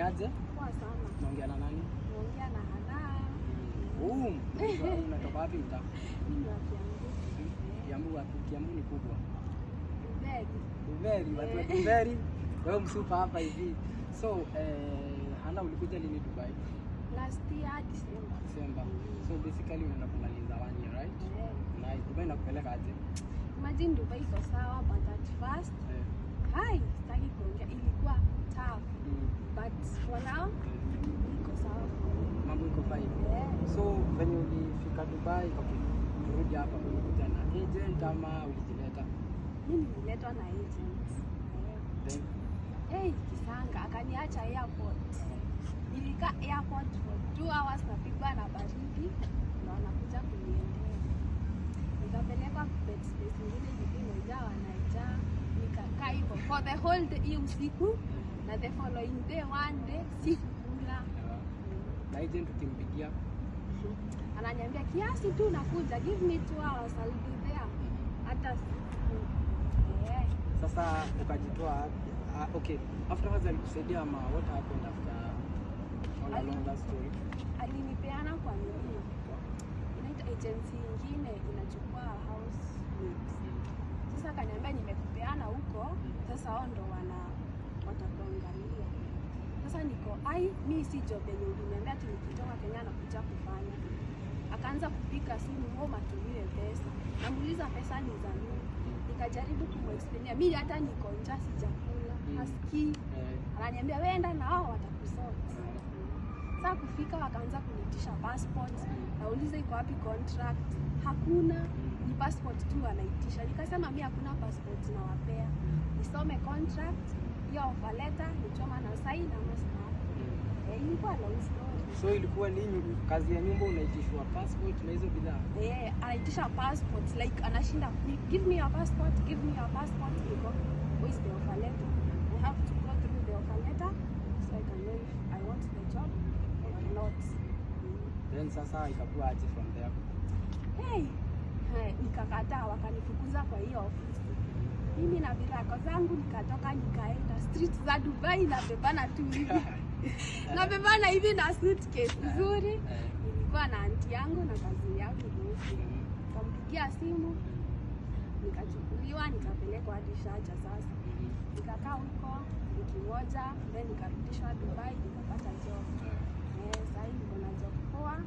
Niaje? Poa sana. Naongea na nani? Naongea na Hana. Unatoka wapi mtaa? Mimi ni wa Kiambu. Kiambu wapi? Kiambu ni kubwa. Uveri. Watu wa Uveri. Wewe msupa hapa hivi. So, Hana ulikuja lini Dubai? Last year December. So basically unaenda kumaliza 1 year, right? Nice. Dubai nakupeleka aje? Imagine Dubai iko sawa but at first sitaki kuongea, ilikuwa tough. But for now iko sawa. Mambo iko fine. So when ulifika Dubai, okay, turudi hapa, ulikuja na agent ama ulijileta? Mimi nililetwa na agent. Then Kisanga akaniacha airport. Nilikaa airport for 2 hours napigwa na baridi na wanakuja kuniendea. Nikapelekwa bed space nyingine ilikuwa wanaijaa. Nikakaa hivyo for the whole day usiku na the following day one day sikula. Na agent ukimpigia ananiambia kiasi tu nakuja, give me 2 hours I'll be there. Hata sasa ukajitoa. Okay, afterwards alikusaidia ama what happened after all along that story? Alinipeana kwa nini? Inaita agency nyingine inachukua house mates. Sasa kaniambia nimekupeana huko, sasa wao ndo watakuangalia. Sasa niko mimi si job yenye uliniambia ati nikitoka Kenya na kuja kufanya. Akaanza kupiga simu home atulie pesa. Namuuliza pesa ni za nini? Nikajaribu kumexplainia mimi hata niko njaa sijakula. Hasikii. Ananiambia wewe enda na hao watakusort. Sasa kufika wakaanza kunitisha passport. Nauliza iko wapi contract? Hakuna. Ni passport tu anaitisha. Nikasema mimi hakuna passport na wapea. Nisome contract, hiyo offer letter, nichoma na sign na master. Ilikuwa long story. So ilikuwa nini kazi ya nyumba unaitishwa passport na hizo bidhaa? Anaitisha passport like anashinda give me your passport, give me your passport. Niko where is the offer letter? I have to go through the offer letter so I can know if I want the job or not. Then sasa ikakuwa aje from there? Nikakataa, wakanifukuza kwa hiyo ofisi. Mimi na viraka zangu nikatoka nikaenda street za Dubai na bebana tu hivi. Na bebana hivi na suitcase nzuri. Nilikuwa na aunti yangu na kazi yangu huko. Nikampigia simu. Nikachukuliwa nikapelekwa hadi Sharjah sasa. Nikakaa huko wiki moja, then nikarudishwa Dubai nikapata job. Sasa hivi niko na job poa.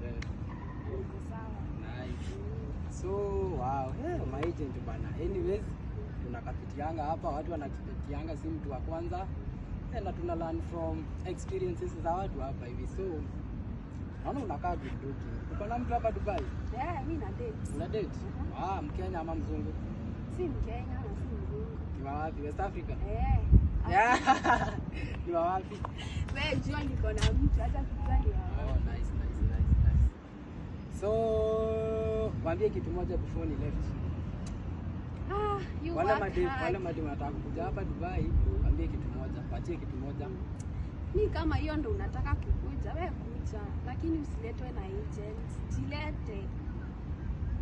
Niko sawa. Nice. So wow, my agent bana. Anyways, tunakapitianga hapa, watu wanakipitianga si mtu wa kwanza. Na tuna learn from experiences za watu hapa hivi. So naona unakaa good looking. Uko na mtu hapa Dubai? Mimi na date. Una date? Mkenya ama mzungu? Si Mkenya na si mzungu. Ni wa wapi? West Africa? Ni wa wapi? Wewe jua niko na mtu hata kujua ni wa wapi. Nice. So waambie kitu moja before ni left. Wale madem wanataka kuja hapa Dubai, waambie kitu moja, patie kitu moja. Ni kama hiyo ndo unataka kukuja, wewe kuja, lakini usiletwe na agent. Jilete.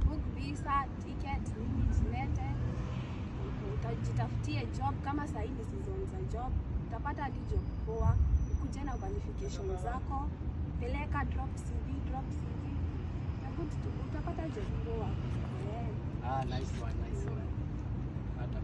Book visa, ticket, nini jilete. Utajitafutie job kama sasa hivi season za job. Utapata hadi job poa. Ukuje na qualifications zako, peleka drop CV. Na good to utapata job poa. Nice one. Hata